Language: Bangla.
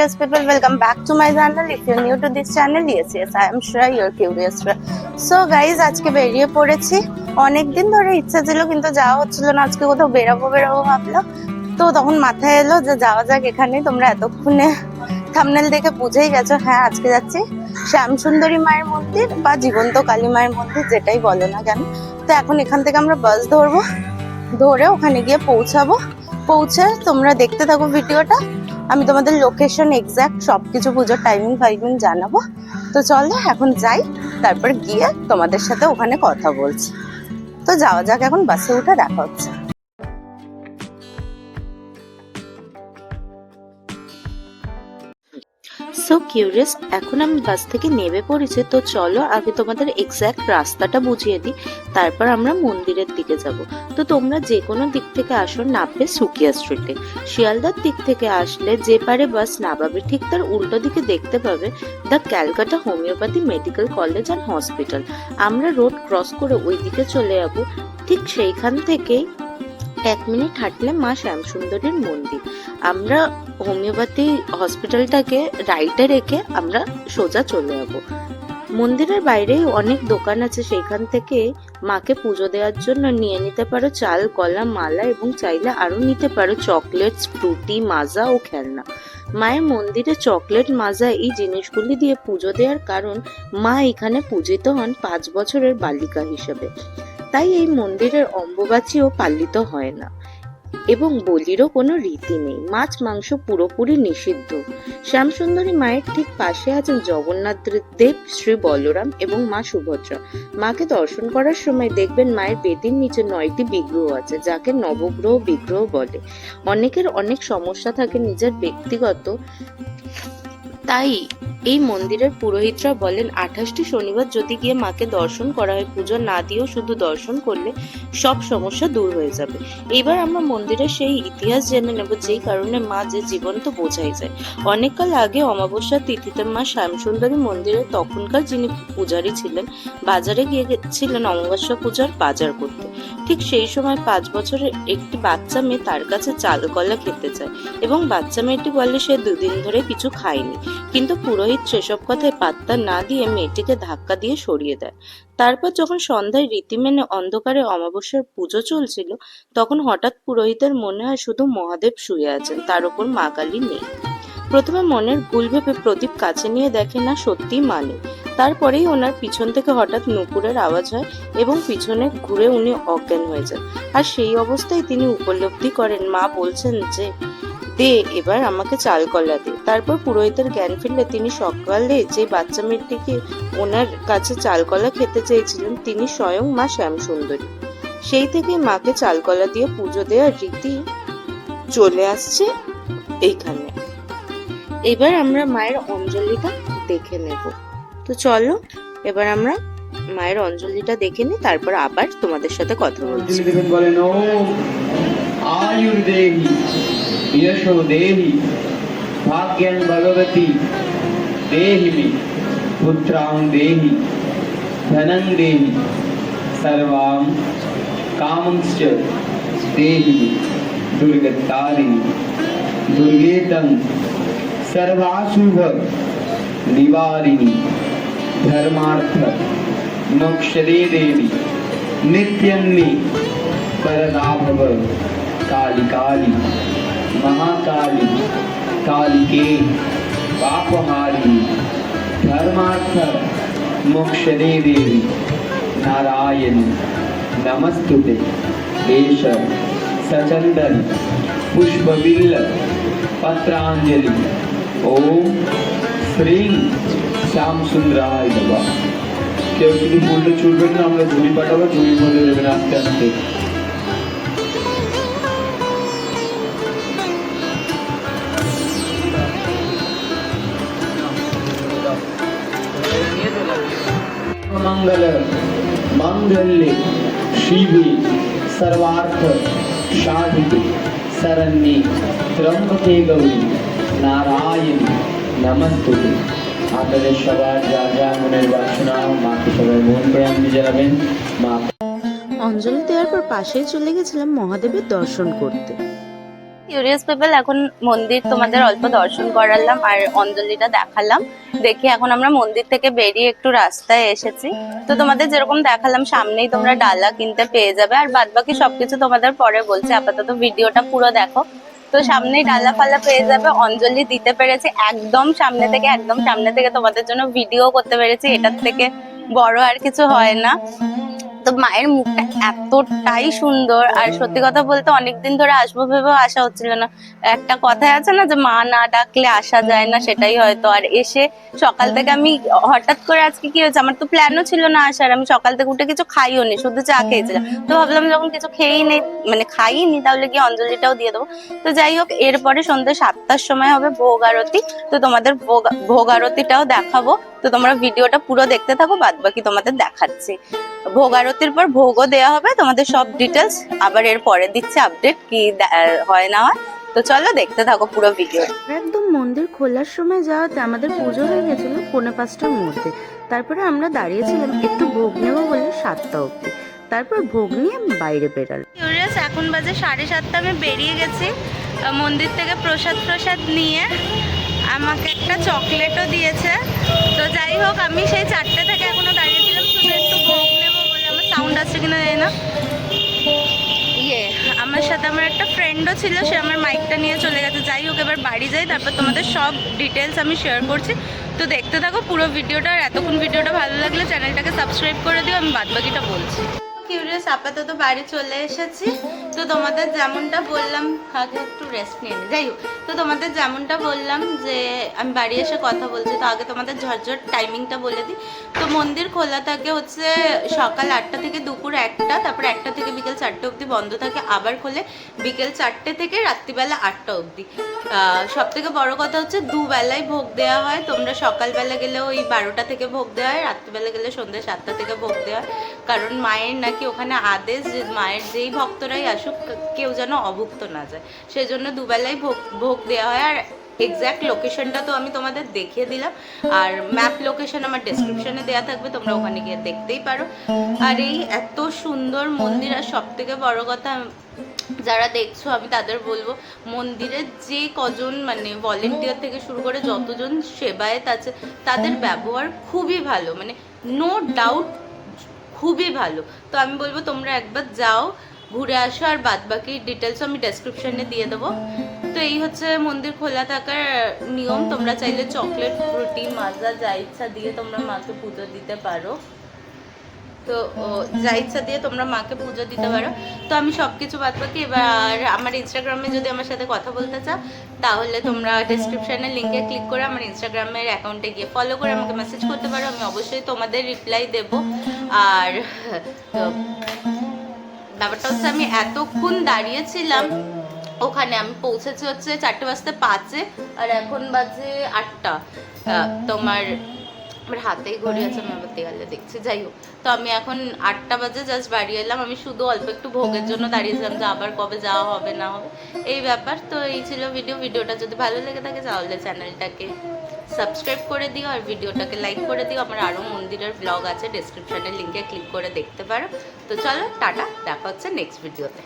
curious people, welcome back to my channel. If you're new to this channel, yes, I am Shreya, your curious Shreya. So guys, আজকে বেরিয়ে পড়েছি। অনেকদিন ধরে ইচ্ছা ছিল কিন্তু যাওয়া হচ্ছিল না। আজকে কোথাও বেরাবো ভাবলাম, তো তখন মাথায় এলো যে যাওয়া যাক এখানে। তোমরা এতক্ষণে থাম্বনেল দেখে বুঝেই গেছো, হ্যাঁ আজকে যাচ্ছি শ্যামসুন্দরী মায়ের মন্দির বা জীবন্ত কালী মায়ের মন্দির, যেটাই বলো না কেন। তো এখন এখান থেকে আমরা বাস ধরবো, ধরে ওখানে গিয়ে পৌঁছে তোমরা দেখতে থাকো ভিডিওটা। আমি তোমাদের লোকেশন এক্সাক্ট সবকিছু, পুজোর টাইমিং জানাবো। তো চলো এখন যাই, তারপর গিয়ে তোমাদের সাথে ওখানে কথা বলছি। তো যাওয়া যাক, এখন বাসে উঠে দেখা হচ্ছে। সো কিউরিয়াস, এখন আমি বাস থেকে নেমে পড়েছি। তো চলো আগে তোমাদের এক্সাক্ট রাস্তাটা বুঝিয়ে দিই, তারপর আমরা মন্দিরের দিকে যাব। তো তোমরা যে কোনো দিক থেকে আসো, নামবে সুকিয়া স্ট্রিটে। শিয়ালদার দিক থেকে আসলে যে পারে বাস নামাবে, ঠিক তার উল্টো দিকে দেখতে পাবে the Calcutta homeopathy medical college and hospital. আমরা রোড ক্রস করে ওই দিকে চলে যাবো। ঠিক সেইখান থেকেই 1 মিনিট হাঁটলে মা শ্যামসুন্দরীর মন্দির। আমরা হোমিওপ্যাথি হসপিটালটাকে রাইটে রেখে আমরা সোজা চলে যাব। মন্দিরের বাইরেই অনেক দোকান আছে, সেখান থেকে মাকে পুজো দেওয়ার জন্য নিয়ে নিতে পারো চাল, কলা, মালা, এবং চাইলে আরো নিতে পারো চকলেটস, ফ্রুটি, মাজা ও খেলনা। মায়ের মন্দিরে চকলেট, মাজা এই জিনিসগুলি দিয়ে পুজো দেওয়ার কারণ মা এখানে পূজিত হন 5 বছরের বালিকা হিসেবে। তাই এই মন্দিরের অম্বুবাচীও পালিত হয় না এবং বলিরও কোনো রীতি নেই। মাছ মাংস পুরোপুরি নিষিদ্ধ। শ্যামসুন্দরী মায়ের ঠিক পাশে আছেন জগন্নাথ দেব, শ্রী বলরাম এবং মা সুভদ্রা। মাকে দর্শন করার সময় দেখবেন মায়ের বেদির নিচে 9টি বিগ্রহ আছে, যাকে নবগ্রহ বিগ্রহ বলে। অনেকের অনেক সমস্যা থাকে নিজের ব্যক্তিগত, তাই এই মন্দিরের পুরোহিতরা বলেন 28টি শনিবার যদি গিয়ে মাকে দর্শন করা হয়, পুজো না দিয়েও শুধু দর্শন করলে সব সমস্যা দূর হয়ে যাবে। এবার আমরা মন্দিরের সেই ইতিহাস জেনে নেব, যেই কারণে মা যে জীবন্ত বোঝাই যায়। অনেককাল আগে অমাবস্যার তিথিতে মা শ্যামসুন্দরী মন্দিরে তখনকার যিনি পূজারী ছিলেন বাজারে গিয়েছিলেন অমাবস্যা পূজার বাজার করতে। ঠিক সেই সময় 5 বছরের একটি বাচ্চা মেয়ে তার কাছে চাল কলা খেতে চায় এবং বাচ্চা মেয়েটি বলে সে 2 দিন ধরে কিছু খায়নি। কিন্তু পুরোহিত সেসব কথায় পাত্তা না দিয়ে মেয়েটিকে ধাক্কা দিয়ে সরিয়ে দেয়। তারপর যখন সন্ধ্যায় রীতি মেনে অন্ধকারে অমাবস্যার পুজো চলছিল, তখন হঠাৎ পুরোহিতের মনে হয় শুধু মহাদেব শুয়ে আছেন, তার উপর মা কালী নেই। প্রথমে মনের ভুল ভেবে প্রদীপ কাছে নিয়ে দেখে না সত্যি মানে। তারপরেই ওনার পিছন থেকে হঠাৎ নুপুরের আওয়াজ হয় এবং পিছনে ঘুরে উনি অজ্ঞান হয়ে যান। আর সেই অবস্থায় তিনি উপলব্ধি করেন মা বলছেন যে দে এবার আমাকে চাল কলা দে। তারপর পুরোহিতের জ্ঞান ফিরলে তিনি সকালে যে বাচ্চা মেয়েটিকে ওনার কাছে চাল কলা খেতে চেয়েছিলেন তিনি স্বয়ং মা শ্যামসুন্দরী। সেই থেকেই মাকে চাল কলা দিয়ে পুজো দেওয়ার রীতি চলে আসছে এইখানে। এবার আমরা মায়ের অঞ্জলিটা দেখে নেব। তো চলো এবার আমরা মায়ের অঞ্জলিটা দেখে নিই, তারপর আবার তোমাদের সাথে কথা বলছি। বলেন ওম আয়ুর্দেহি यशो देहि भाग्यं भगवती देहि पुत्रां देहि धनं देहि सर्वां कामंश्च देहि दुर्गतारिणि दुर्गेतं सर्वाशुभ निवारिणि धर्मार्थ मोक्षदे देवी नित्यन्नि वरदा भव काली काली महाकाली कालिके पापहारिणी धर्मार्थ मोक्षदे देवी नारायणी नमस्तुते एष सचंदन पुष्पबिल्ल पत्रांजलि ओम श्रीं श्यामसुंदराय नमः। কেউ শুধু বললে চলবে না, আমরা ঝুড়ি পাঠাবো, ঝুড়ির মধ্যে দেবেন আস্তে আস্তে। मंगल मंगल्ये शिवे सर्वार्थ साधिके शरण्ये त्र्यंबके गौरी नारायणी नमस्तुते। আপনাদের সবার যা যা মনের বাসনা মাকে সবাই মন করে আপনি জানাবেন। অঞ্জলি দেওয়ার পর পাশেই চলে গেছিলাম মহাদেবের দর্শন করতে। কিউরিয়াস পিপল, এখন মন্দির তোমাদের অল্প দর্শন করালাম আর অঞ্জলিটা দেখালাম। দেখি এখন আমরা মন্দির থেকে বেরিয়ে একটু রাস্তায় এসেছি। তো তোমাদের যেরকম দেখালাম সামনেই তোমরা ডালা কিনতে পেয়ে যাবে, আর বাদ বাকি সবকিছু তোমাদের পরে বলছি, আপাতত ভিডিওটা পুরো দেখো। তো সামনেই ডালা ফালা পেয়ে যাবে, অঞ্জলি দিতে পেরেছি একদম সামনে থেকে তোমাদের জন্য ভিডিও করতে পেরেছি, এটার থেকে বড় আর কিছু হয় না। তো মায়ের মুখটা এতটাই সুন্দর, আর সত্যি কথা বলতে অনেকদিন ধরে আসবো ভেবেও আসা হচ্ছিল না। একটা কথাই আছে না যে মা না ডাকলে আসা যায় না, সেটাই হয়তো। আর এসে সকাল থেকে আমি হঠাৎ করে আজকে কি হয়েছে, আমার তো প্ল্যানও ছিল না আসার, আমি সকাল থেকে উঠে কিছু খাইও নি, শুধু চা খেয়েছিলাম। তো ভাবলাম যখন কিছু খেয়েই নেই, মানে খাইনি, তাহলে গিয়ে অঞ্জলিটাও দিয়ে দেবো। তো যাই হোক, এরপরে সন্ধ্যে 7টার সময় হবে ভোগ আরতি। তো তোমাদের ভোগ আরতিটাও দেখাবো। তো তোমরা ভিডিওটা পুরো দেখতে থাকো, বাদ বাকি তোমাদের দেখাচ্ছি। ভোগ আরতির পর ভোগও দেওয়া হবে, তোমাদের সব ডিটেলস আবার এর পরে দিচ্ছে আপডেট, কি হয় না হয়। তো চলো দেখতে থাকো পুরো ভিডিও। একদম মন্দির খোলার সময় যাওয়াতে আমাদের পুজো হয়ে গেছিল 4:45টার মধ্যে। তারপরে আমরা দাঁড়িয়েছিলাম একটু ভোগ নেবো বলে 7টা অবধি। তারপর ভোগ নিয়ে বাইরে বেরালাম। কিউরিয়াস, এখন বাজে 7:30, আমি বেরিয়ে গেছি মন্দির থেকে প্রসাদ নিয়ে। আমাকে একটা চকলেটও দিয়েছে। তো যাই হোক, আমি সেই 4টে থেকে এখনো দাঁড়িয়েছিলাম শুধু একটু ভোগ নেবো বলে। আমার সাউন্ড আসছে কিনা জানি না। আমার সাথে আমার একটা ফ্রেন্ডও ছিল, সে আমার মাইকটা নিয়ে চলে গেছে। যাই হোক, এবার বাড়ি যাই, তারপর তোমাদের সব ডিটেলস আমি শেয়ার করছি। তো দেখতে থাকো পুরো ভিডিওটা, আর এতক্ষণ ভিডিওটা ভালো লাগলে চ্যানেলটাকে সাবস্ক্রাইব করে দিও, আমি বাদবাকিটা বলছি। কিউরিয়াস, আপাতত বাড়ি চলে এসেছি। তো তোমাদের যেমনটা বললাম, আগে একটু রেস্ট নিয়ে নিই। যাই হোক, তো তোমাদের যেমনটা বললাম যে আমি বাড়ি এসে কথা বলছি, তো আগে তোমাদের ঝটঝট টাইমিংটা বলে দিই। তো মন্দির খোলা থাকে হচ্ছে সকাল 8টা থেকে দুপুর 1টা, তারপর 1টা থেকে বিকেল 4টে অবধি বন্ধ থাকে, আবার খোলে বিকেল 4টে থেকে রাত্রিবেলা 8টা অবধি। সব থেকে বড় কথা হচ্ছে দুবেলায় ভোগ দেওয়া হয়। তোমরা সকালবেলা গেলে ওই 12টা থেকে ভোগ দেওয়া হয়, রাত্রিবেলা গেলে সন্ধ্যে 7টা থেকে ভোগ দেওয়া হয়। কারণ মায়ের নাকি ওখানে আদেশ যে মায়ের যেই ভক্তরাই আসুক কেউ যেন অভুক্ত না যায়, সেই জন্য দুবেলায় ভোগ দেওয়া হয়। আর এক্স্যাক্ট লোকেশনটা তো আমি তোমাদের দেখিয়ে দিলাম, আর ম্যাপ লোকেশন আমার ডেসক্রিপশনে দেওয়া থাকবে, তোমরা ওখানে গিয়ে দেখতেই পারো। আর এই এত সুন্দর মন্দির, আর সব থেকে বড় কথা যারা দেখছো আমি তাদের বলবো, মন্দিরের যে কজন মানে ভলেন্টিয়ার থেকে শুরু করে যতজন সেবায়েত আছে, তাদের ব্যবহার খুবই ভালো, মানে নো ডাউট খুবই ভালো। তো আমি বলবো তোমরা একবার যাও, ঘুরে আসো, আর বাদ বাকি ডিটেলস আমি ডেসক্রিপশনে দিয়ে দেবো। তো এই হচ্ছে মন্দির খোলা থাকার নিয়ম। তোমরা চাইলে চকলেট, ফ্রুটি, মাজা যা ইচ্ছা দিয়ে তোমরা মাকে পুজো দিতে পারো। তো যা ইচ্ছা দিয়ে তোমরা মাকে পুজো দিতে পারো। তো আমি সব কিছু বাদ বাকি এবার আমার ইনস্টাগ্রামে যদি আমার সাথে কথা বলতে চাও, তাহলে তোমরা ডেসক্রিপশনের লিঙ্কে ক্লিক করে আমার ইনস্টাগ্রামের অ্যাকাউন্টে গিয়ে ফলো করে আমাকে মেসেজ করতে পারো, আমি অবশ্যই তোমাদের রিপ্লাই দেব। আর ব্যাপারটা হচ্ছে আমি এতক্ষণ দাঁড়িয়েছিলাম ওখানে, আমি পৌঁছেছি হচ্ছে 4:05, আর এখন বাজে 8টা। তোমার আমার হাতেই ঘড়ি আছে, আমি আবার দেয়ালে দেখছি। যাই হোক, তো আমি এখন 8টা বাজে জাস্ট বাড়ি এলাম। আমি শুধু অল্প একটু ভোগের জন্য দাঁড়িয়েছিলাম যে আবার কবে যাওয়া হবে না হবে এই ব্যাপার। তো এই ছিল ভিডিওটা যদি ভালো লেগে থাকে তাহলে চ্যানেলটাকে সাবস্ক্রাইব করে দিও, আর ভিডিওটাকে লাইক করে দিও। আমার আরও মন্দিরের ব্লগ আছে, ডেসক্রিপশনের লিঙ্কে ক্লিক করে দেখতে পারো। তো চলো টাটা, দেখা হচ্ছে নেক্সট ভিডিওতে।